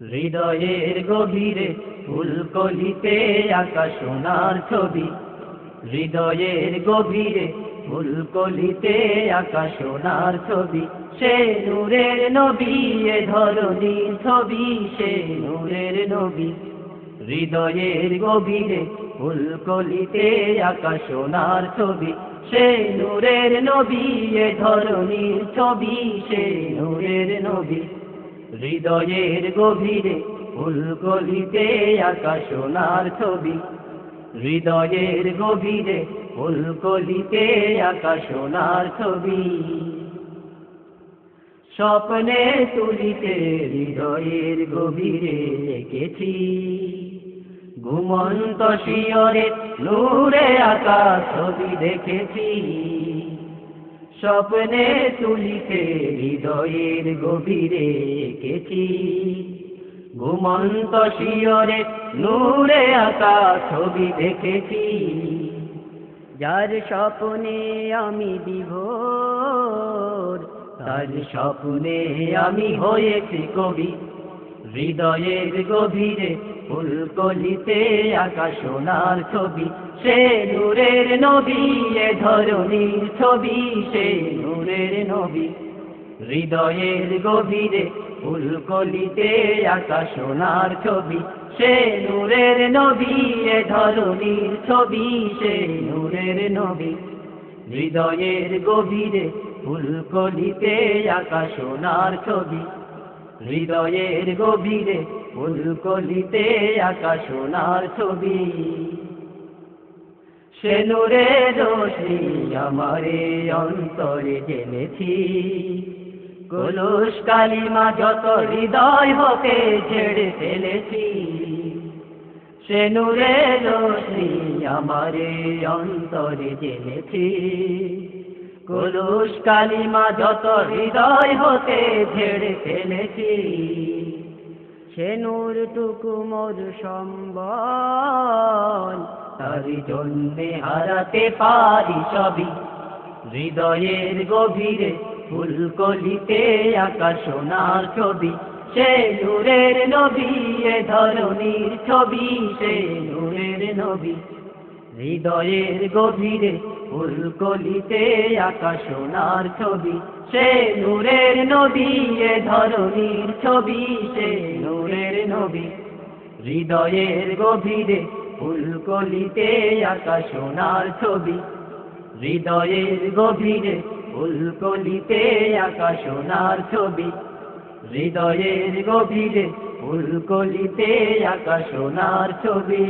হৃদয়ের গভীরে ফুলকলিতে আঁকা সোনার ছবি, হৃদয়ের গভীরে ফুলকলিতে আঁকা সোনার ছবি। সে নূরের নবী, এ ধরনীর ছবি, সে নূরের নবী। হৃদয়ের গভীরে ফুলকলিতে আঁকা সোনার ছবি, সে নূরের নবী, এ ধরনীর ছবি, সে নূরের নবী। হৃদয়ের গভীরে ফুলকলিতে আঁকা সোনার ছবি, হৃদয়ের গভীরে ফুলকলিতে আঁকা সোনার ছবি। স্বপ্নে তুলিতে হৃদয়ের গভীরে এঁকেছি, ঘুমন্ত শিয়রে নূরে আঁকা ছবি দেখেছি। স্বপ্নে তুলিতে হৃদয়ের গভীরে এঁকেছি, ঘুমন্ত শিয়রে নূরে আঁকা ছবি দেখেছি। যার স্বপ্নে আমি বিভোর, তার স্বপ্নে আমি হয়েছি কবি। হৃদয়ের গভীরে ফুলকলিতে আঁকা সোনার ছবি, সে নূরের নবী, এ ধরনীর ছবি, সে নূরের নবী। হৃদয়ের গভীরে ফুলকলিতে আঁকা সোনার ছবি, সে নূরের নবী, এ ধরনীর ছবি, সে নূরের নবী। হৃদয়ের গভীরে ফুলকলিতে আঁকা সোনার ছবি, হৃদয়ের গভীরে ফুলকলিতে আঁকা সোনার ছবি। সে নূরের রোশনি আমারে অন্তরে জেনেছি, কলুষ কালিমা যত হৃদয় হতে ঝেড়ে ফেলেছি। সে নূরের রোশনি আমারে অন্তরে জেনেছি, কলুষ কালিমা যত হৃদয় হতে ঝেড়ে ফেলেছি। সে নূরটুকু মোর সম্বল, তার জন্যে হারাতে পারি সবই। হৃদয়ের গভীরে ফুলকলিতে আঁকা সোনার ছবি, সে নূরের নবী, এ ধরনীর ছবি, সে নূরের নবী। হৃদয়ের গভীরে ফুলকলিতে আঁকা সোনার ছবি, সে নূরের নবী, এ ধরনীর ছবি, সে নূরের নবী। হৃদয়ের গভীরে ফুলকলিতে আঁকা সোনার ছবি, হৃদয়ের গভীরে ফুলকলিতে আঁকা সোনার ছবি, হৃদয়ের গভীরে ফুলকলিতে আঁকা সোনার ছবি।